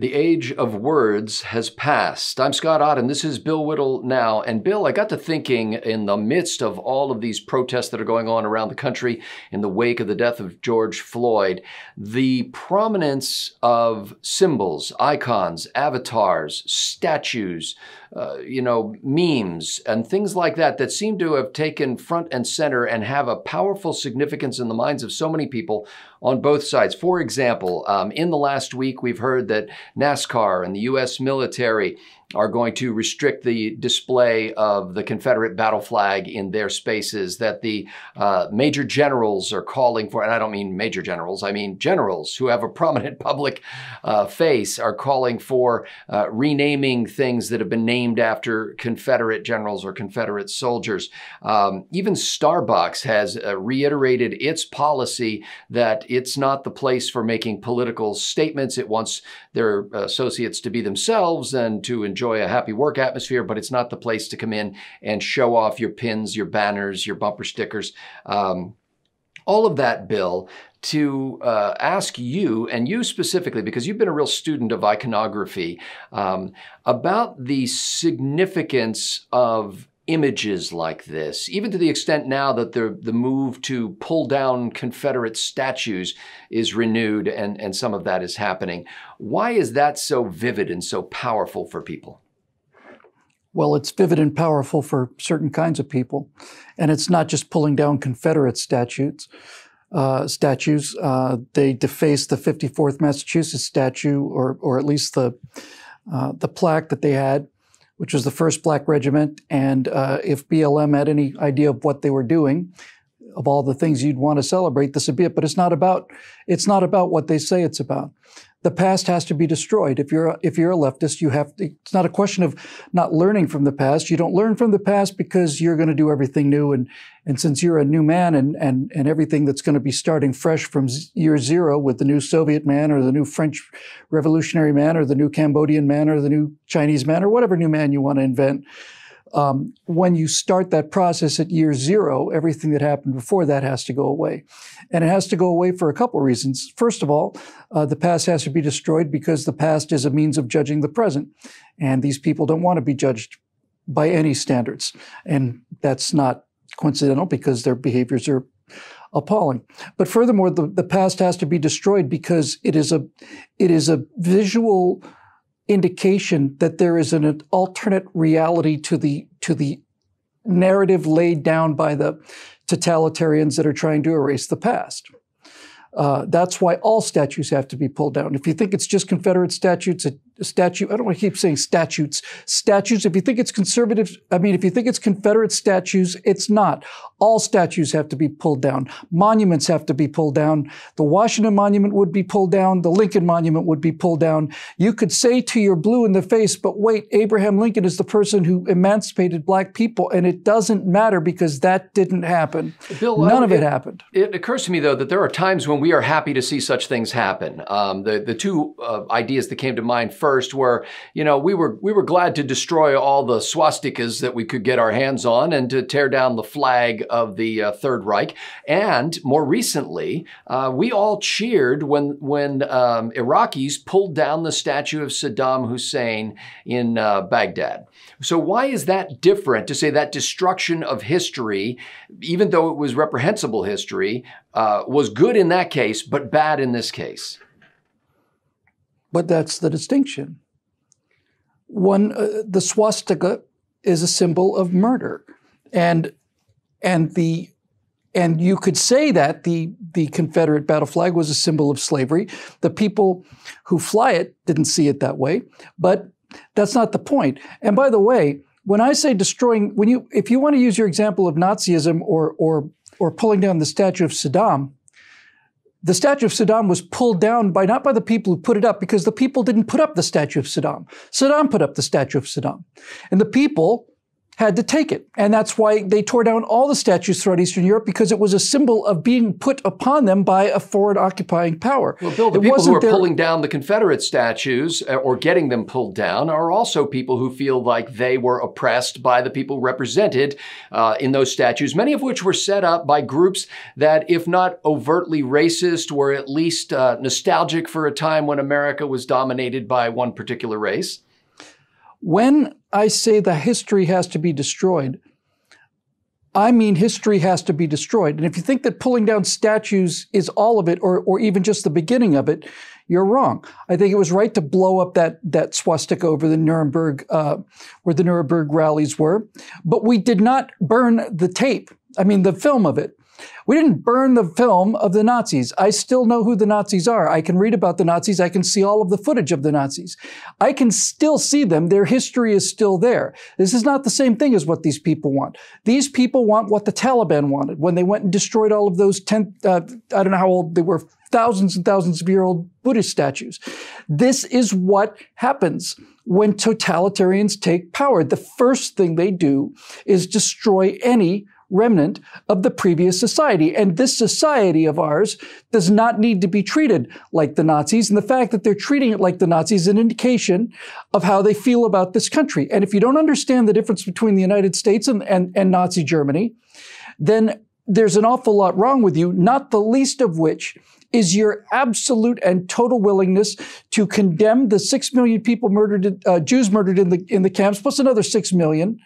The age of words has passed. I'm Scott Ott, and this is Bill Whittle Now. And Bill, I got to thinking in the midst of all of these protests that are going on around the country in the wake of the death of George Floyd, the prominence of symbols, icons, avatars, statues, memes, and things like that seem to have taken front and center and have a powerful significance in the minds of so many people on both sides. For example, in the last week, we've heard that NASCAR and the U.S. military are going to restrict the display of the Confederate battle flag in their spaces, that the major generals are calling for, and I don't mean major generals, I mean generals who have a prominent public face are calling for renaming things that have been named after Confederate generals or Confederate soldiers. Even Starbucks has reiterated its policy that it's not the place for making political statements. It wants their associates to be themselves and to enjoy a happy work atmosphere, but it's not the place to come in and show off your pins, your banners, your bumper stickers. All of that, Bill, to ask you, and you specifically, because you've been a real student of iconography, about the significance of images like this, even to the extent now that the move to pull down Confederate statues is renewed and some of that is happening. Why is that so vivid and so powerful for people? Well, it's vivid and powerful for certain kinds of people. And it's not just pulling down Confederate statues. They defaced the 54th Massachusetts statue, or at least the plaque that they had, which was the 1st Black Regiment. And if BLM had any idea of what they were doing, of all the things you'd want to celebrate, this would be it. But it's not about what they say it's about. The past has to be destroyed. If you're a leftist, you have to, it's not a question of not learning from the past. You don't learn from the past because you're going to do everything new. And since you're a new man and everything that's going to be starting fresh from year zero with the new Soviet man or the new French revolutionary man or the new Cambodian man or the new Chinese man or whatever new man you want to invent, when you start that process at year zero, everything that happened before that has to go away. And it has to go away for a couple of reasons. First of all, the past has to be destroyed because the past is a means of judging the present. And these people don't want to be judged by any standards. And that's not coincidental because their behaviors are appalling. But furthermore, the past has to be destroyed because it is a visual indication that there is an alternate reality to the narrative laid down by the totalitarians that are trying to erase the past. That's why all statues have to be pulled down. If you think it's just Confederate statues, a statue, I don't want to keep saying statues. If you think it's if you think it's Confederate statues, it's not. All statues have to be pulled down. Monuments have to be pulled down. The Washington Monument would be pulled down. The Lincoln Monument would be pulled down. You could say to your blue in the face, but wait, Abraham Lincoln is the person who emancipated Black people, and it doesn't matter because that didn't happen. Bill, None of it happened. It occurs to me, though, that there are times when we are happy to see such things happen. The two ideas that came to mind first were, we were glad to destroy all the swastikas that we could get our hands on and to tear down the flag of the Third Reich. And more recently, we all cheered when Iraqis pulled down the statue of Saddam Hussein in Baghdad. So why is that different to say that destruction of history, even though it was reprehensible history, was good in that case, but bad in this case? But that's the distinction. The swastika is a symbol of murder. And you could say that the Confederate battle flag was a symbol of slavery. The people who fly it didn't see it that way, but that's not the point. And by the way, when I say destroying, if you want to use your example of Nazism or pulling down the statue of Saddam was pulled down not by the people who put it up, because the people didn't put up the statue of Saddam. Saddam put up the statue of Saddam. And the people had to take it. And that's why they tore down all the statues throughout Eastern Europe, because it was a symbol of being put upon them by a foreign occupying power. Well, Bill, the people who are pulling down the Confederate statues or getting them pulled down are also people who feel like they were oppressed by the people represented in those statues, many of which were set up by groups that, if not overtly racist, were at least nostalgic for a time when America was dominated by one particular race. When I say the history has to be destroyed, I mean history has to be destroyed. And if you think that pulling down statues is all of it, or even just the beginning of it, you're wrong. I think it was right to blow up that swastika over the Nuremberg, where the Nuremberg rallies were. But we did not burn the tape. I mean, the film of it. We didn't burn the film of the Nazis. I still know who the Nazis are. I can read about the Nazis. I can see all of the footage of the Nazis. I can still see them. Their history is still there. This is not the same thing as what these people want. These people want what the Taliban wanted when they went and destroyed all of those I don't know how old they were, thousands and thousands of year old Buddhist statues. This is what happens when totalitarians take power. The first thing they do is destroy any remnant of the previous society. And this society of ours does not need to be treated like the Nazis. And the fact that they're treating it like the Nazis is an indication of how they feel about this country. And if you don't understand the difference between the United States and Nazi Germany, then there's an awful lot wrong with you, not the least of which is your absolute and total willingness to condemn the 6 million people murdered, Jews murdered in the camps, plus another 6 million,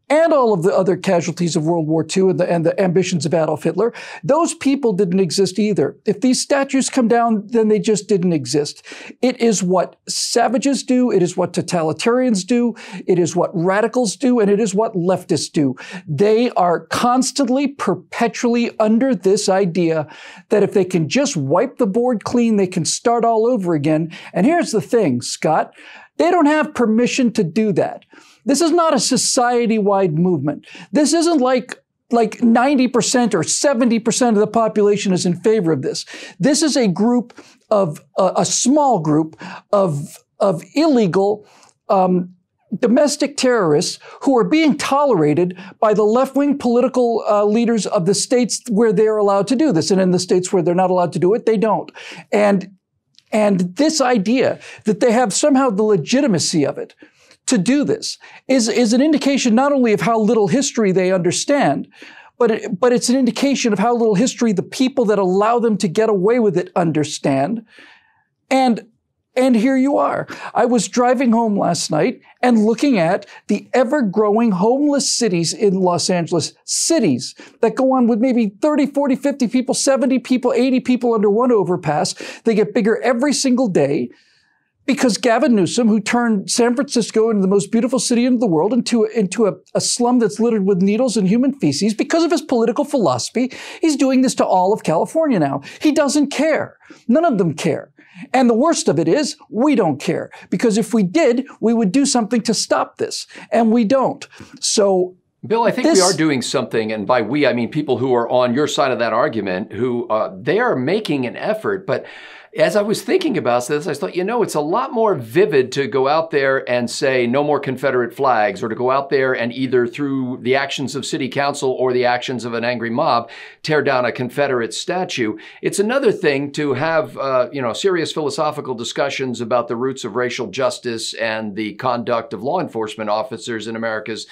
and all of the other casualties of World War II and the ambitions of Adolf Hitler. Those people didn't exist either. If these statues come down, then they just didn't exist. It is what savages do. It is what totalitarians do. It is what radicals do. And it is what leftists do. They are constantly, perpetually under this idea that if they can just wipe the board clean, they can start all over again. And here's the thing, Scott. They don't have permission to do that. This is not a society-wide movement. This isn't like 90% or 70% of the population is in favor of this. This is a group of, a small group of illegal domestic terrorists who are being tolerated by the left-wing political leaders of the states where they're allowed to do this. And in the states where they're not allowed to do it, they don't. And this idea that they have somehow the legitimacy of it to do this is an indication not only of how little history they understand, but it's an indication of how little history the people that allow them to get away with it understand. And here you are. I was driving home last night and looking at the ever-growing homeless cities in Los Angeles, cities that go on with maybe 30, 40, 50 people, 70 people, 80 people under one overpass. They get bigger every single day, because Gavin Newsom, who turned San Francisco into the most beautiful city in the world, into a slum that's littered with needles and human feces, because of his political philosophy, he's doing this to all of California now. He doesn't care. None of them care. And the worst of it is, we don't care. Because if we did, we would do something to stop this. And we don't. So, Bill, I think we are doing something, and by we, I mean people who are on your side of that argument, who they are making an effort, but as I was thinking about this, I thought, it's a lot more vivid to go out there and say no more Confederate flags, or to go out there and either through the actions of city council or the actions of an angry mob, tear down a Confederate statue. It's another thing to have, serious philosophical discussions about the roots of racial justice and the conduct of law enforcement officers in America's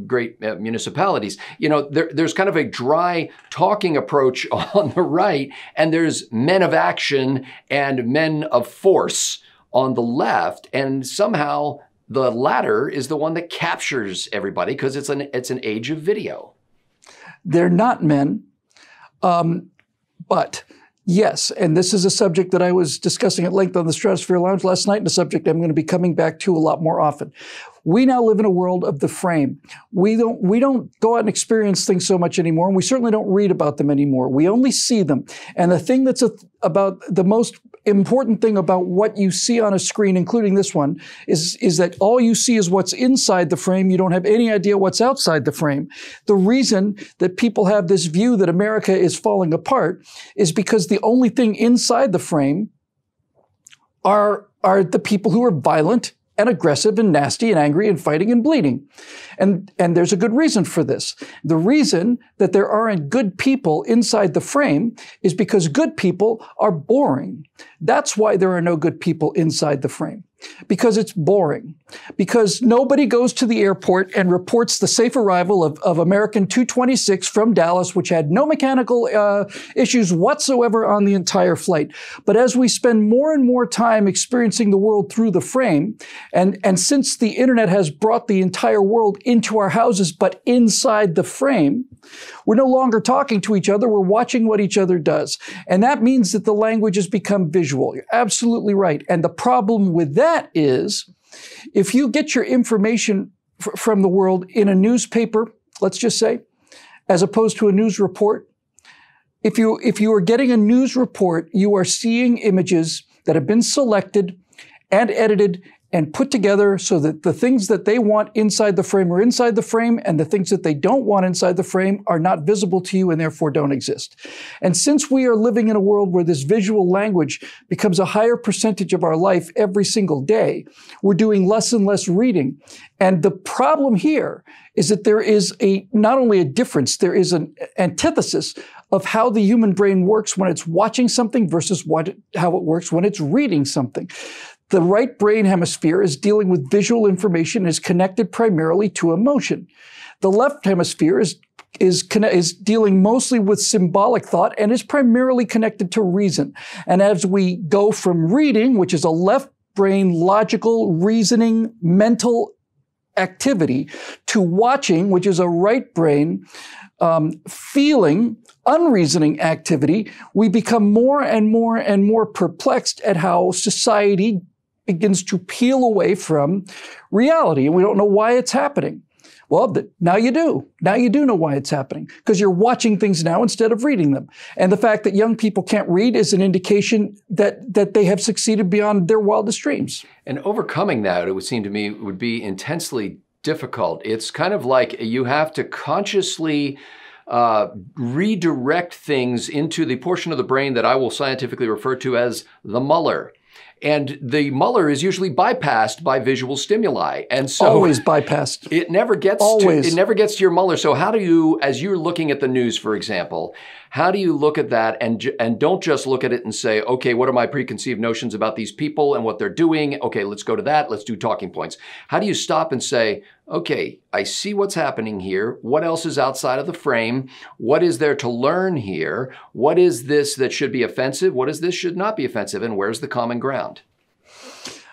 great municipalities. There's kind of a dry talking approach on the right, and there's men of action and men of force on the left, and somehow the latter is the one that captures everybody because it's an age of video. They're not men, but yes, and this is a subject that I was discussing at length on the Stratosphere Lounge last night, and a subject I'm going to be coming back to a lot more often. We now live in a world of the frame. We don't go out and experience things so much anymore, and we certainly don't read about them anymore. We only see them. And the thing that's about the most important thing about what you see on a screen, including this one, is that all you see is what's inside the frame. You don't have any idea what's outside the frame. The reason that people have this view that America is falling apart is because the only thing inside the frame are the people who are violent and aggressive and nasty and angry and fighting and bleeding. And there's a good reason for this. The reason that there aren't good people inside the frame is because good people are boring. That's why there are no good people inside the frame. Because it's boring. Because nobody goes to the airport and reports the safe arrival of American 226 from Dallas, which had no mechanical issues whatsoever on the entire flight. But as we spend more and more time experiencing the world through the frame, and since the internet has brought the entire world into our houses, but inside the frame, we're no longer talking to each other, we're watching what each other does. And that means that the language has become visual. You're absolutely right. And the problem with that is, if you get your information from the world in a newspaper, let's just say, as opposed to a news report, if you are getting a news report, you are seeing images that have been selected and edited and put together so that the things that they want inside the frame are inside the frame, and the things that they don't want inside the frame are not visible to you and therefore don't exist. And since we are living in a world where this visual language becomes a higher percentage of our life every single day, we're doing less and less reading. And the problem here is that there is not only a difference, there is an antithesis of how the human brain works when it's watching something versus how it works when it's reading something. The right brain hemisphere is dealing with visual information and is connected primarily to emotion. The left hemisphere is dealing mostly with symbolic thought and is primarily connected to reason. And as we go from reading, which is a left brain, logical, reasoning, mental activity, to watching, which is a right brain, feeling, unreasoning activity, we become more and more and more perplexed at how society begins to peel away from reality, and we don't know why it's happening. Well, now you do. Now you do know why it's happening, because you're watching things now instead of reading them. And the fact that young people can't read is an indication that they have succeeded beyond their wildest dreams. And overcoming that, it would seem to me, would be intensely difficult. It's kind of like you have to consciously redirect things into the portion of the brain that I will scientifically refer to as the Muller. And the Muller is usually bypassed by visual stimuli. And so always bypassed. It never gets to your Muller. So how do you, as you're looking at the news, for example, how do you look at that and don't just look at it and say, okay, what are my preconceived notions about these people and what they're doing? Okay, let's go to that. Let's do talking points. How do you stop and say, okay, I see what's happening here. What else is outside of the frame? What is there to learn here? What is this that should be offensive? What is this should not be offensive? And where's the common ground?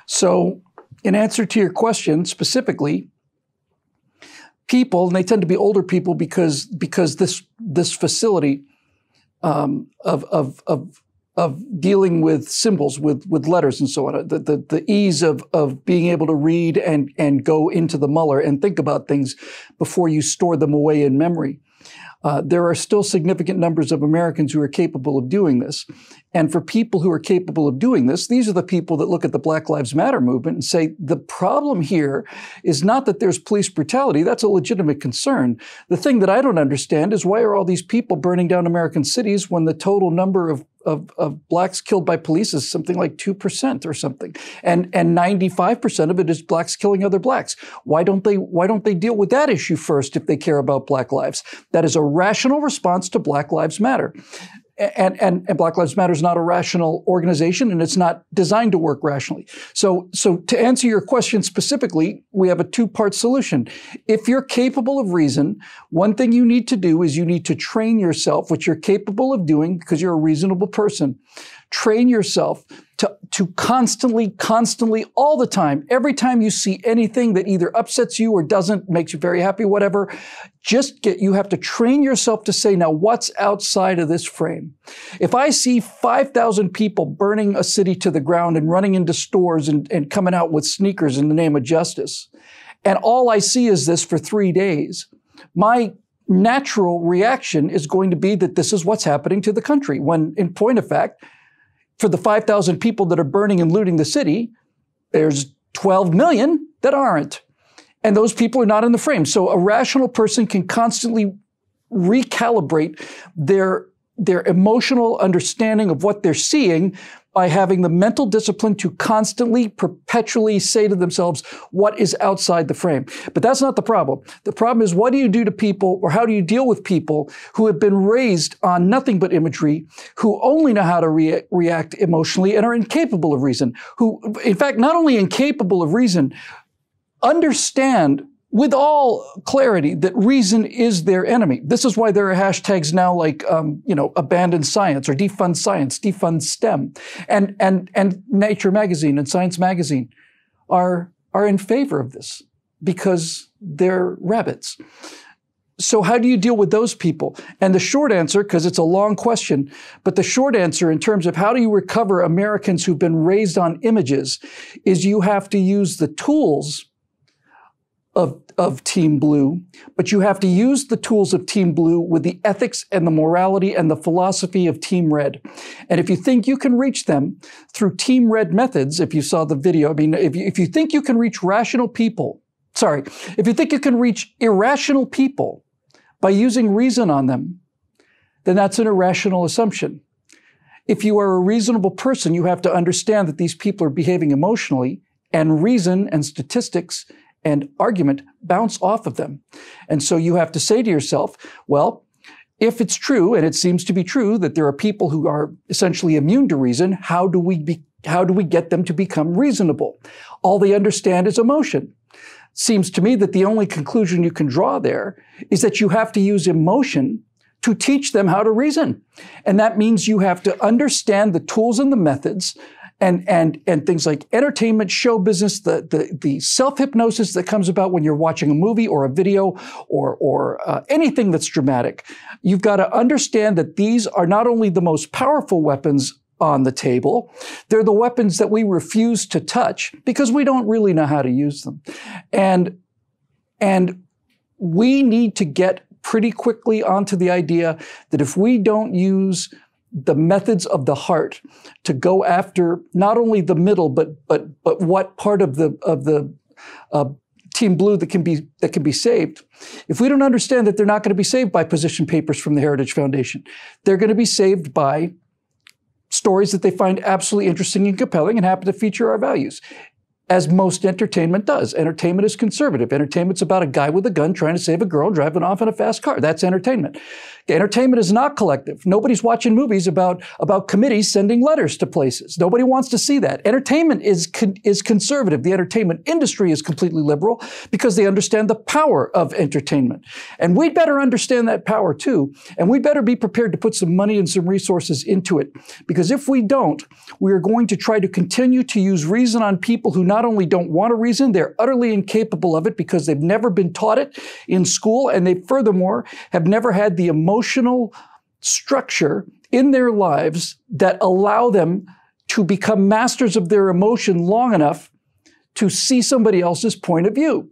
So in answer to your question specifically, people, and they tend to be older people because this facility of dealing with symbols, with letters and so on, the ease of being able to read and go into the Muller and think about things before you store them away in memory. There are still significant numbers of Americans who are capable of doing this. And for people who are capable of doing this, these are the people that look at the Black Lives Matter movement and say, the problem here is not that there's police brutality. That's a legitimate concern. The thing that I don't understand is, why are all these people burning down American cities when the total number of blacks killed by police is something like 2% or something, and 95% of it is blacks killing other blacks? Why don't they deal with that issue first if they care about Black lives? That is a rational response to Black Lives Matter. And Black Lives Matter is not a rational organization, and it's not designed to work rationally. So to answer your question specifically, we have a two-part solution. If you're capable of reason, one thing you need to do is you need to train yourself, which you're capable of doing because you're a reasonable person. Train yourself to constantly, all the time, every time you see anything that either upsets you or doesn't, makes you very happy, whatever, you have to train yourself to say, now what's outside of this frame? If I see 5,000 people burning a city to the ground and running into stores and coming out with sneakers in the name of justice, and all I see is this for 3 days, my natural reaction is going to be that this is what's happening to the country, when in point of fact, for the 5,000 people that are burning and looting the city, there's 12 million that aren't. And those people are not in the frame. So a rational person can constantly recalibrate their emotional understanding of what they're seeing by having the mental discipline to constantly, perpetually say to themselves what is outside the frame. But that's not the problem. The problem is, what do you do to people, or how do you deal with people who have been raised on nothing but imagery, who only know how to react emotionally and are incapable of reason, who, in fact, not only incapable of reason, understand with all clarity that reason is their enemy. This is why there are hashtags now like, abandon science or defund STEM. And Nature magazine and Science magazine are in favor of this because they're rabbits. So how do you deal with those people? And the short answer, because it's a long question, but the short answer in terms of how do you recover Americans who've been raised on images is you have to use the tools of Team Blue, but you have to use the tools of Team Blue with the ethics and the morality and the philosophy of Team Red. And if you think you can reach them through Team Red methods, if you saw the video, if you think you can reach if you think you can reach irrational people by using reason on them, then that's an irrational assumption. If you are a reasonable person, you have to understand that these people are behaving emotionally, and reason and statistics and argument bounce off of them. And so you have to say to yourself, well, if it's true, and it seems to be true, that there are people who are essentially immune to reason, how do we get them to become reasonable? All they understand is emotion. Seems to me that the only conclusion you can draw there is that you have to use emotion to teach them how to reason. And that means you have to understand the tools and the methods and things like entertainment, show business, the self-hypnosis that comes about when you're watching a movie or a video or anything that's dramatic. You've got to understand that these are not only the most powerful weapons on the table, they're the weapons that we refuse to touch because we don't really know how to use them. And we need to get pretty quickly onto the idea that if we don't use the methods of the heart to go after not only the middle, but what part of the Team Blue that can be saved. If we don't understand that they're not going to be saved by position papers from the Heritage Foundation, they're going to be saved by stories that they find absolutely interesting and compelling and happen to feature our values. As most entertainment does. Entertainment is conservative. Entertainment's about a guy with a gun trying to save a girl driving off in a fast car. That's entertainment. Entertainment is not collective. Nobody's watching movies about committees sending letters to places. Nobody wants to see that. Entertainment is conservative. The entertainment industry is completely liberal because they understand the power of entertainment. And we'd better understand that power too. And we'd better be prepared to put some money and some resources into it. Because if we don't, we are going to try to continue to use reason on people who not only don't want to reason, they're utterly incapable of it because they've never been taught it in school, and they furthermore have never had the emotional structure in their lives that allow them to become masters of their emotion long enough to see somebody else's point of view.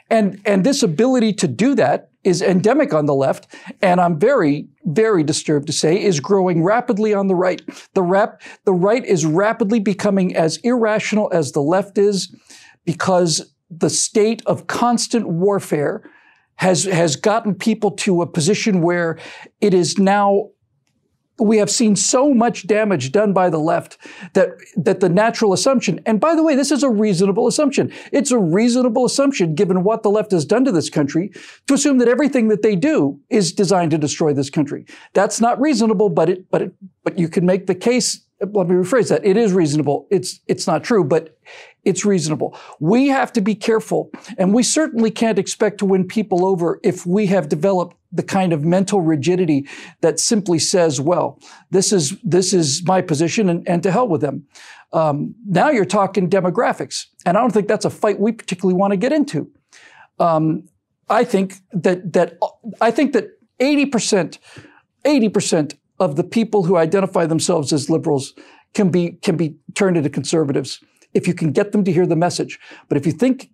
And this ability to do that is endemic on the left, and I'm very, very disturbed to say, is growing rapidly on the right. The right is rapidly becoming as irrational as the left is because the state of constant warfare has gotten people to a position where it is now, we have seen so much damage done by the left that the natural assumption, and by the way, this is a reasonable assumption. It's a reasonable assumption, given what the left has done to this country, to assume that everything that they do is designed to destroy this country. That's not reasonable, but you can make the case. Let me rephrase that. It is reasonable. It's not true, but it's reasonable. We have to be careful, and we certainly can't expect to win people over if we have developed the kind of mental rigidity that simply says, well, this is my position and to hell with them. Now you're talking demographics, and I don't think that's a fight we particularly want to get into. I think that 80% of the people who identify themselves as liberals can be turned into conservatives if you can get them to hear the message. But if you think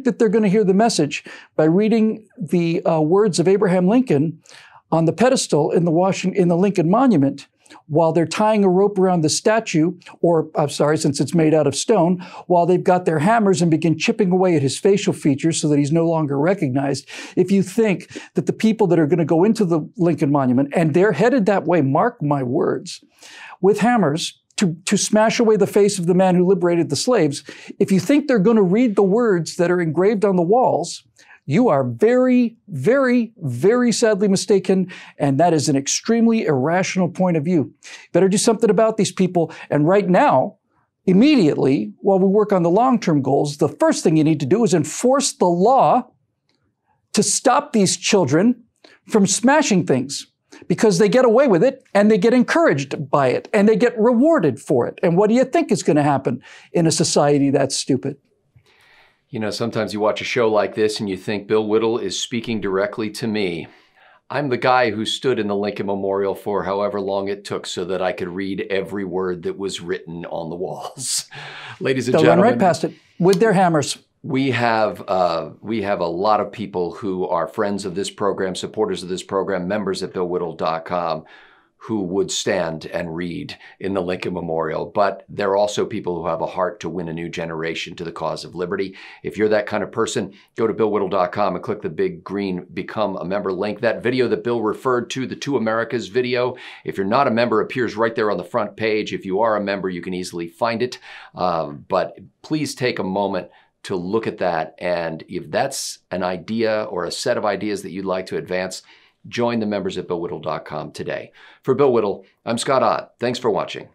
that they're going to hear the message by reading the words of Abraham Lincoln on the pedestal in the Lincoln Monument, while they're tying a rope around the statue, or I'm sorry, since it's made out of stone, while they've got their hammers and begin chipping away at his facial features so that he's no longer recognized, if you think that the people that are going to go into the Lincoln Monument, and they're headed that way, mark my words, with hammers to smash away the face of the man who liberated the slaves, if you think they're going to read the words that are engraved on the walls, you are very, very, very sadly mistaken, and that is an extremely irrational point of view. Better do something about these people, and right now, immediately, while we work on the long-term goals, the first thing you need to do is enforce the law to stop these children from smashing things, because they get away with it and they get encouraged by it and they get rewarded for it. And what do you think is going to happen in a society that's stupid? You know, sometimes you watch a show like this and you think Bill Whittle is speaking directly to me. I'm the guy who stood in the Lincoln Memorial for however long it took so that I could read every word that was written on the walls. Ladies and gentlemen. They'll run right past it with their hammers. We have a lot of people who are friends of this program, supporters of this program, members at BillWhittle.com, who would stand and read in the Lincoln Memorial. But there are also people who have a heart to win a new generation to the cause of liberty. If you're that kind of person, go to BillWhittle.com and click the big green Become a Member link. That video that Bill referred to, the Two Americas video, if you're not a member, appears right there on the front page. If you are a member, you can easily find it. But please take a moment to look at that. And if that's an idea or a set of ideas that you'd like to advance, join the members at BillWhittle.com today. For Bill Whittle, I'm Scott Ott. Thanks for watching.